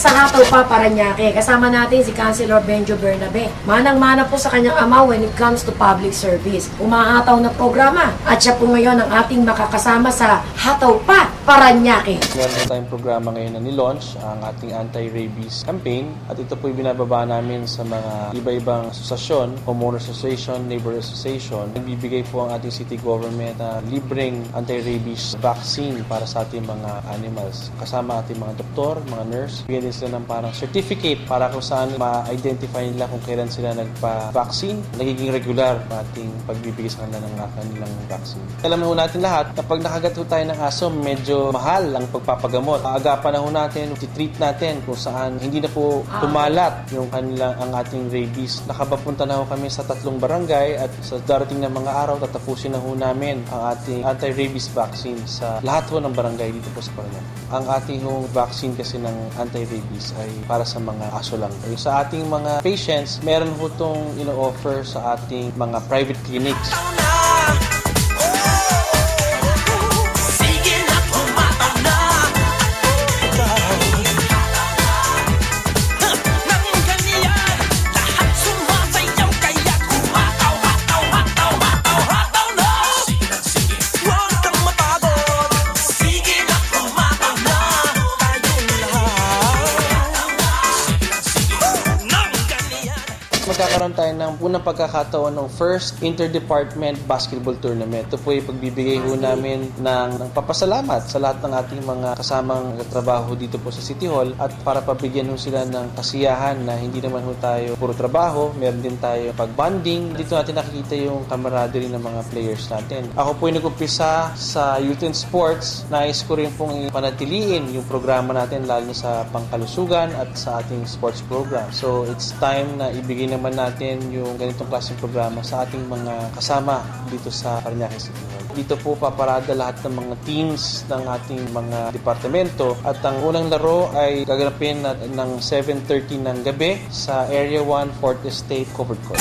Sa Hataw pa, Parañaque, kasama natin si Councilor Benjo Bernabe. Manang-mana po sa kanyang ama when it comes to public service. Umahataw na programa at siya po ngayon ang ating makakasama sa Hataw pa, Parañaque. Meron tayong programa ngayon na ni-launch, ang ating anti-rabies campaign. At ito po binababa namin sa mga iba-ibang asosasyon, homeowner association, neighbor association. Nagbibigay po ang ating city government na libreng anti-rabies vaccine para sa ating mga animals. Kasama ating mga doktor, mga nurse. Bigyan din sila ng parang certificate para kung saan ma-identify nila kung kailan sila nagpa-vaccine. Nagiging regular ating pagbibigay sa kanila ng kanilang vaccine. Alam na natin lahat, kapag nakagat tayo ng aso, medyo mahal ang pagpapagamot. Agapan na natin, treat natin kung saan hindi na po tumalat ang ating rabies. Nakapapunta na kami sa 3 barangay at sa darating na mga araw, tatapusin na namin ang ating anti-rabies vaccine sa lahat ng barangay dito po sa Parañaque. Ang ating vaccine kasi ng anti-rabies ay para sa mga aso lang. Sa ating mga patients, meron po itong ino-offer sa ating mga private clinics. Magkakaroon tayo ng unang pagkakataon ng first interdepartment basketball tournament. Ito po ay pagbibigay namin ng papasalamat sa lahat ng ating mga kasamang trabaho dito po sa City Hall at para pabigyan sila ng kasiyahan na hindi naman tayo puro trabaho, meron din tayo pag-bonding. Dito natin nakikita yung camaraderie ng mga players natin. Ako po ay nag-umpisa sa Youth and Sports. Nais ko rin pong panatiliin yung programa natin lalo na sa pangkalusugan at sa ating sports program. So it's time na ibigay naman natin yung ganitong klaseng programa sa ating mga kasama dito sa Parañaque City Hall. Dito po paparada lahat ng mga teams ng ating mga departamento at ang unang laro ay gaganapin ng 7:30 ng gabi sa Area 1 4th Estate Covered Court.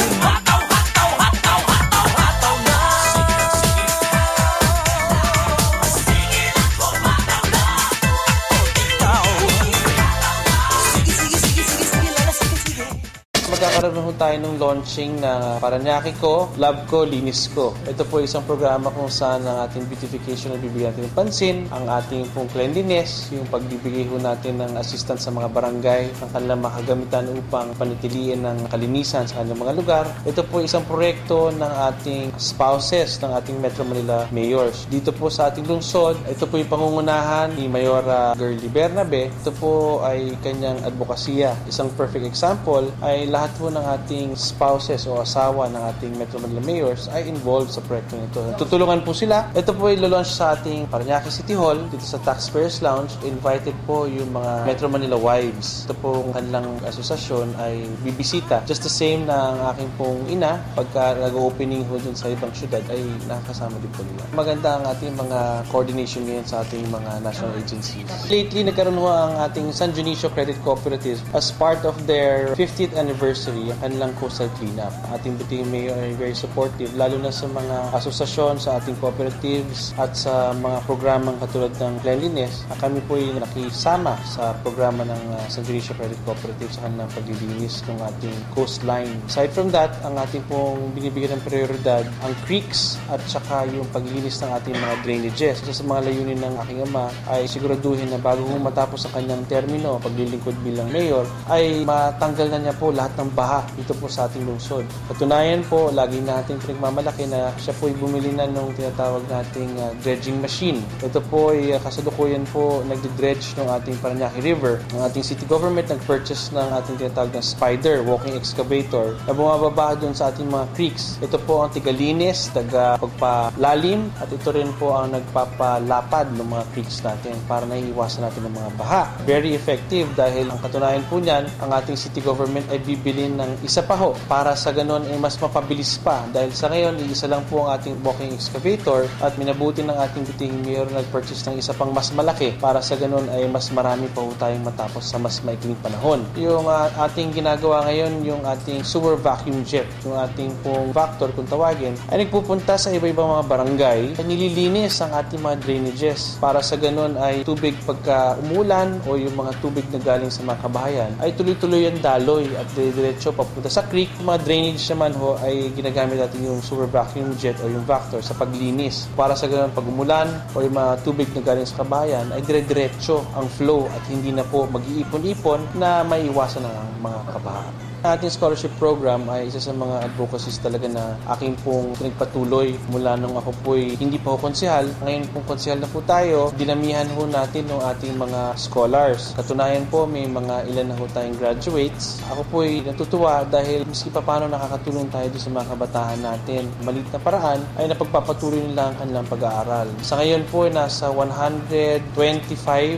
Magkakaroon tayo ng launching na Parañaque ko, Love ko, Linis ko. Ito po isang programa kung saan ang ating beautification na bibigyan natin ng pansin, ang ating pong cleanliness, yung pagbibigay natin ng assistance sa mga barangay, ang kanilang makagamitan upang panatiliin ng kalinisan sa kanilang mga lugar. Ito po isang proyekto ng ating spouses ng ating Metro Manila mayors. Dito po sa ating lungsod, ito po yung pangungunahan ni Mayora Girly Bernabe. Ito po ay kanyang advokasya. Isang perfect example ay lahat po ng ating spouses o asawa ng ating Metro Manila mayors ay involved sa proyekto nito. Tutulungan po sila. Ito po ay launch sa ating Parañaque City Hall dito sa Taxpayers Lounge. Invited po yung mga Metro Manila wives. Ito po kanilang asosasyon ay bibisita. Just the same na ang aking pong ina pagka nag-opening ho dun sa ibang syudad ay nakakasama din po nila. Maganda ang ating mga coordination ngayon sa ating mga national agencies. Lately, nagkaroon ho ang ating San Dionisio Credit Cooperative as part of their 50th anniversary ang kanilang coastal cleanup. Ating Buting Mayor ay very supportive, lalo na sa mga asosasyon, sa ating cooperatives at sa mga programang katulad ng cleanliness. Kami po ay nakisama sa programa ng San Dionisio Credit Cooperative sa kanilang paglilinis ng ating coastline. Aside from that, ang ating pong binibigyan ng prioridad ang creeks at saka yung paglinis ng ating mga drainages. Isa sa mga layunin ng aking ama ay siguraduhin na bago matapos ang kanyang termino, paglilingkod bilang mayor, ay matanggal na niya po lahat ng baha dito po sa ating lungsod. Katunayan po, lagi natin pinagmamalaki na siya po ay bumili na ng tinatawag nating dredging machine. Ito po ay kasalukuyan po nagdi-dredge ng ating Parañaque River. Ang ating city government nag-purchase ng ating tinatawag na spider, walking excavator, na bumababa doon sa ating mga creeks. Ito po ang tigalinis, pagpalalim, at ito rin po ang nagpapalapad ng mga creeks natin para naiiwasan natin ng mga baha. Very effective dahil ang katunayan po niyan, ang ating city government ay bibili ng ng isa pa ho para sa ganun ay mas mapabilis pa. Dahil sa ngayon, isa lang po ang ating walking excavator at minabuti ng ating butihing mayor nag-purchase ng isa pang mas malaki para sa ganun ay mas marami pa ho tayong matapos sa mas maikling panahon. Yung ating ginagawa ngayon, yung ating sewer vacuum jet, yung ating pong Vactor kung tawagin, ay nagpupunta sa iba-ibang mga barangay at nililinis ang ating mga drainages para sa ganun ay tubig pagka umulan o yung mga tubig na galing sa mga kabahayan ay tuloy-tuloy ang daloy at diretso papunta sa creek. Yung mga drainage naman ho ay ginagamit natin yung sewer vacuum jet o yung Vactor sa paglinis para sa ganun pag umulan o yung mga tubig na galing sa kabahayan ay dire-diretso ang flow at hindi na po mag-iipon-ipon na maiwasan ang mga kabahaan. Ang ating scholarship program ay isa sa mga advocacies talaga na aking pong pinagpatuloy mula nung ako po'y hindi pa ho konsehal. Ngayon pong konsehal na po tayo, dinamihan ho natin ng ating mga scholars. Katunayan po, may mga ilan na ho tayong graduates. Ako po'y natutuwa dahil miski pa paano nakakatulong tayo doon sa mga kabataan natin. Maliit na paraan ay napagpapatuloy nila ang kanilang pag-aaral. Sa ngayon po, nasa 125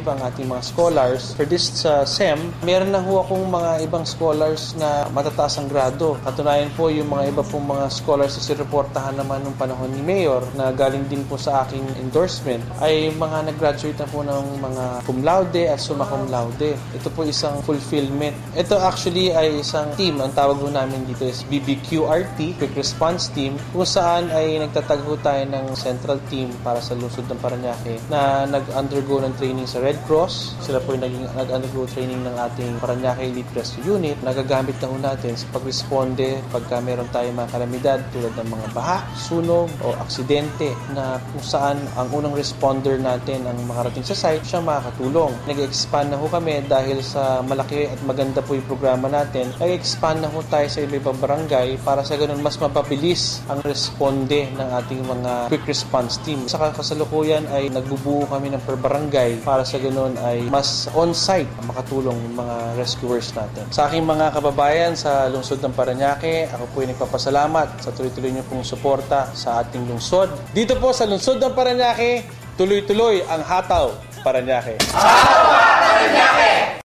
ang ating mga scholars. For this SEM, meron na ho akong mga ibang scholars na matataas ang grado. Katunayan po yung mga iba pong mga scholars na sireportahan naman nung panahon ni Mayor na galing din po sa aking endorsement ay mga nag-graduate na po ng mga cum laude at summa cum laude. Ito po isang fulfillment. Ito actually ay isang team. Ang tawag po namin dito is BBQRT, Quick Response Team, kung saan ay nagtatagho tayo ng central team para sa lungsod ng Parañaque na nag-undergo ng training sa Red Cross. Sila po yung nag-undergo training ng ating Parañaque Elite Rescue Unit. Nagagamit na ho natin sa pagresponde pagka meron tayong mga kalamidad tulad ng mga baha, sunog o aksidente na kung saan ang unang responder natin ang makarating sa site, siyang makakatulong. Nag-expand na ho kami dahil sa malaki at maganda po yung programa natin. Nag-expand na ho tayo sa iba-ibang barangay para sa ganun mas mapabilis ang responde ng ating mga quick response team. Sa kasalukuyan ay nagbubuo kami ng per barangay para sa ganun ay mas on-site makatulong yung mga rescuers natin. Sa aking mga kababayan sa lungsod ng Parañaque, ako po ay nagpapasalamat sa tuloy-tuloy niyo pong suporta sa ating lungsod. Dito po sa lungsod ng Parañaque, tuloy-tuloy ang Hataw Parañaque. Hataw Parañaque!